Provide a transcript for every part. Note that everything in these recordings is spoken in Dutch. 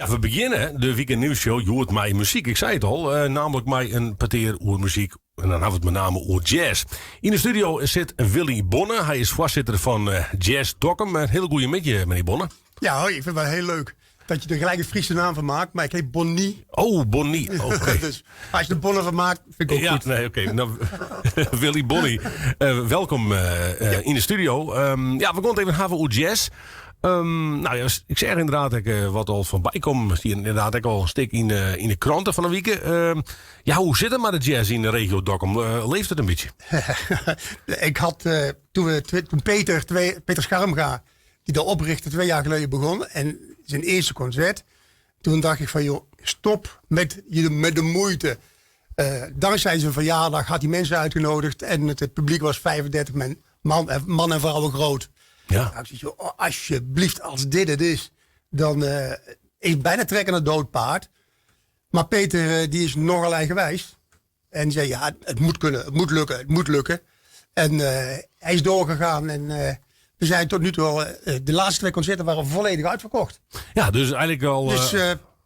Ja, we beginnen de Weekend Nieuws Show. Je hoort mij muziek, ik zei het al. Namelijk mij een parteer oer muziek. En dan hebben we het met name oer jazz. In de studio zit Willy Bonne. Hij is voorzitter van Jazz Dokkum. Een hele goede middag, meneer Bonne. Ja, hoi, ik vind het wel heel leuk dat je er gelijk een Friese naam van maakt. Maar ik heet Bonnie. Oh, Bonnie. Oké. Dus als je er Bonne van maakt, vind ik ook goed. Nee, oké. Nou, Willy Bonnie, welkom in de studio. We gaan het even hebben over jazz. Ik zeg inderdaad wat al van bijkom. Zie je inderdaad ook al een stuk in de kranten van een week. Hoe zit het met de jazz in de regio Dokkum? Leeft het een beetje? Ik had toen Peter Scharmga, die de oprichter 2 jaar geleden begon. En zijn eerste concert. Toen dacht ik van joh, stop met de moeite. Dankzij zijn verjaardag had hij mensen uitgenodigd. En het publiek was 35 man en vrouwen groot. Ja. Nou, ik zeg, alsjeblieft, als dit het is, dan is bijna trekken naar dood paard. Maar Peter, die is nogal eigenwijs. En die zei, ja, het moet kunnen, het moet lukken. En hij is doorgegaan en we zijn tot nu toe al, de laatste 2 concerten waren volledig uitverkocht. Ja, dus eigenlijk al... Dus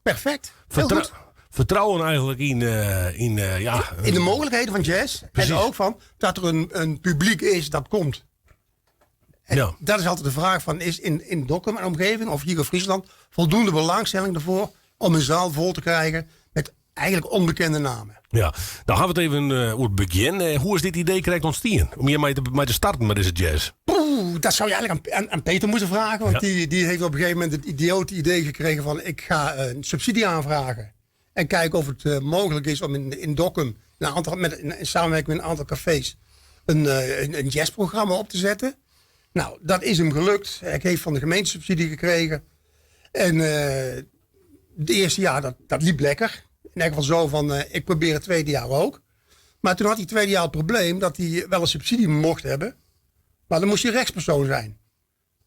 perfect, heel goed. Vertrouwen eigenlijk in de mogelijkheden van jazz. Precies. En ook van dat er een publiek is dat komt. En dat is altijd de vraag van, is in Dokkum en omgeving of hier in Friesland voldoende belangstelling ervoor om een zaal vol te krijgen met eigenlijk onbekende namen. Ja, dan gaan we het even over het begin. Hoe is dit idee correct ontstaan? Om hier mee te starten met deze jazz? Dat zou je eigenlijk aan Peter moeten vragen. Want die heeft op een gegeven moment het idiote idee gekregen van ik ga een subsidie aanvragen. En kijken of het mogelijk is om in Dokkum in samenwerking met een aantal cafés een jazzprogramma op te zetten. Nou, dat is hem gelukt. Hij heeft van de gemeente subsidie gekregen. En het eerste jaar, dat liep lekker. In ieder geval zo van, ik probeer het tweede jaar ook. Maar toen had hij het tweede jaar het probleem dat hij wel een subsidie mocht hebben. Maar dan moest hij rechtspersoon zijn.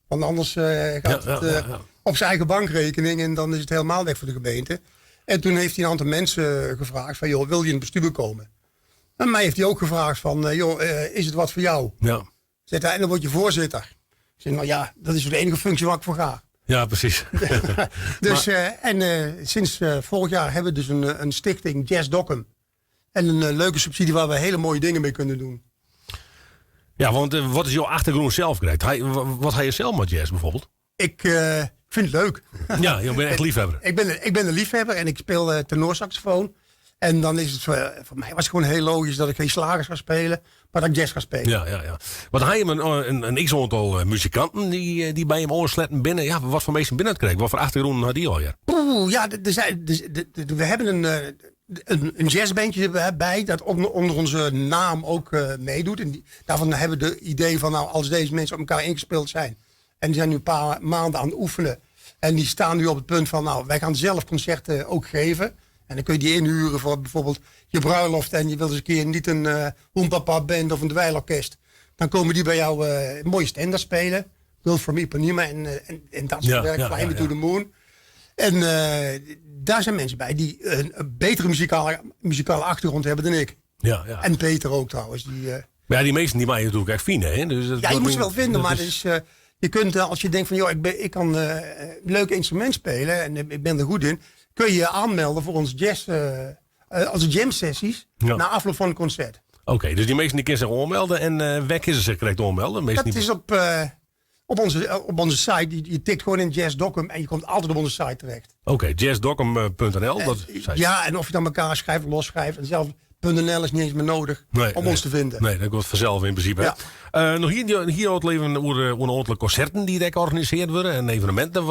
Want anders gaat het op zijn eigen bankrekening en dan is het helemaal weg voor de gemeente. En toen heeft hij een aantal mensen gevraagd van, joh, wil je in het bestuur komen? En mij heeft hij ook gevraagd van, is het wat voor jou? Ja. Zegt hij, en dan word je voorzitter. Ik zeg, nou ja, dat is de enige functie waar ik voor ga. Ja, precies. Dus, sinds vorig jaar hebben we dus een stichting Jazz Dokkum. En een leuke subsidie waar we hele mooie dingen mee kunnen doen. Ja, want wat is jouw achtergrond zelf, Greg? Wat ga je zelf met jazz bijvoorbeeld? Ik vind het leuk. Ja, je bent echt liefhebber. Ik ben een liefhebber en ik speel tenorsaxofoon. En dan is het voor mij was het gewoon heel logisch dat ik geen slagers ga spelen, maar dat ik jazz ga spelen. Ja. Want hij heeft een x-aantal muzikanten die bij hem oorsletten binnen. Ja, wat voor mensen binnen krijgen? Wat voor achtergrond had die al? We hebben een jazzbandje bij dat onder onze naam ook meedoet. En daarvan hebben we de idee van, nou, als deze mensen op elkaar ingespeeld zijn en die zijn nu een paar maanden aan het oefenen en die staan nu op het punt van, nou, wij gaan zelf concerten ook geven. En dan kun je die inhuren voor bijvoorbeeld je bruiloft en je wilt eens een keer niet een Hoenpapa band of een dweilorkest. Dan komen die bij jou een mooie standaard spelen. Girl from Ipanema en dat soort werk, Fly Me to the Moon. En daar zijn mensen bij die een betere muzikale achtergrond hebben dan ik. Ja. En Peter ook trouwens. Maar die meesten die mij natuurlijk echt vinden. Hè? Dus je moet ze wel vinden, maar je kunt als je denkt van, joh, ik kan een leuk instrument spelen en ik ben er goed in, kun je je aanmelden voor onze jazz, als jam sessies na afloop van een concert. Oké, dus die meesten die kunnen zich aanmelden en waar kunnen ze zich correct aanmelden? Dat is op onze site. Je tikt gewoon in Jazz Dokkum en je komt altijd op onze site terecht. Oké, jazzdokkum.nl. Ja, en of je dan elkaar schrijft, losschrijft en zelf .nl is niet eens meer nodig om ons te vinden. Nee, dat wordt vanzelf in principe. Ja. Nog hier het leven over een aantal concerten die georganiseerd worden en evenementen.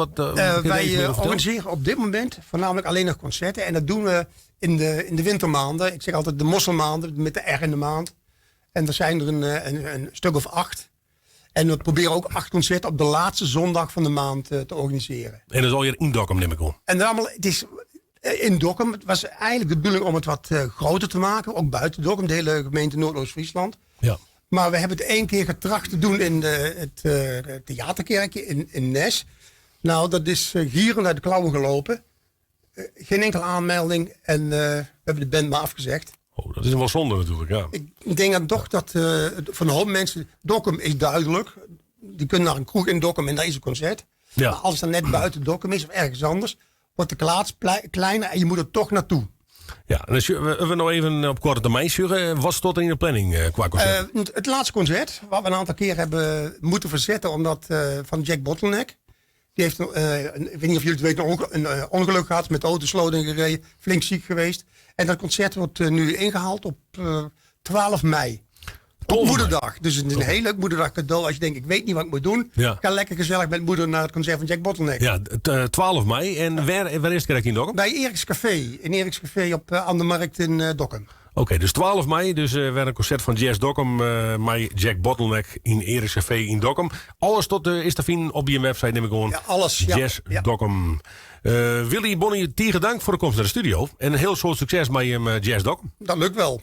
Wij organiseren op dit moment voornamelijk alleen nog concerten. En dat doen we in de wintermaanden. Ik zeg altijd de mosselmaanden met de R in de maand. En er zijn er een stuk of 8. En we proberen ook 8 concerten op de laatste zondag van de maand te organiseren. En dat is al hier in Dokkum, neem ik aan. En het is in Dokkum. Het was eigenlijk de bedoeling om het wat groter te maken. Ook buiten Dokkum, de hele gemeente Noordoost-Friesland. Ja. Maar we hebben het 1 keer getracht te doen in het theaterkerkje in Nes. Nou, dat is gieren naar de klauwen gelopen. Geen enkele aanmelding. En we hebben de band maar afgezegd. Oh, dat is wel zonde natuurlijk, ja. Ik denk dan toch dat van een hoop mensen... Dokkum is duidelijk. Die kunnen naar een kroeg in Dokkum en daar is een concert. Ja. Maar als het dan net buiten Dokkum is of ergens anders... wordt de plaats kleiner en je moet er toch naartoe. Ja, en als we nog even op korte termijn zeggen, wat stond er in de planning qua concert? Het laatste concert, wat we een aantal keer hebben moeten verzetten, omdat van Jack Bottleneck. Die heeft, ik weet niet of jullie het weten, een ongeluk gehad, met de autosloten gereden, flink ziek geweest. En dat concert wordt nu ingehaald op 12 mei. Op moederdag. Dus het is een heel leuk moederdag cadeau. Als je denkt, ik weet niet wat ik moet doen. Ja. Ga lekker gezellig met moeder naar het concert van Jack Bottleneck. Ja, 12 mei. En waar is het kerk in Dokkum? Bij Eriks Café. In Eriks Café op aan de markt in Dokkum. Oké, dus 12 mei. Dus weer een concert van Jazz Dokkum. Met Jack Bottleneck in Eriks Café in Dokkum. Alles is te vinden op je website. Neem ik gewoon. Ja, alles. Jazz Dokkum. Willy, Bonnie, Tiege dank voor de komst naar de studio. En een heel soort succes met Jazz Dokkum. Dat lukt wel.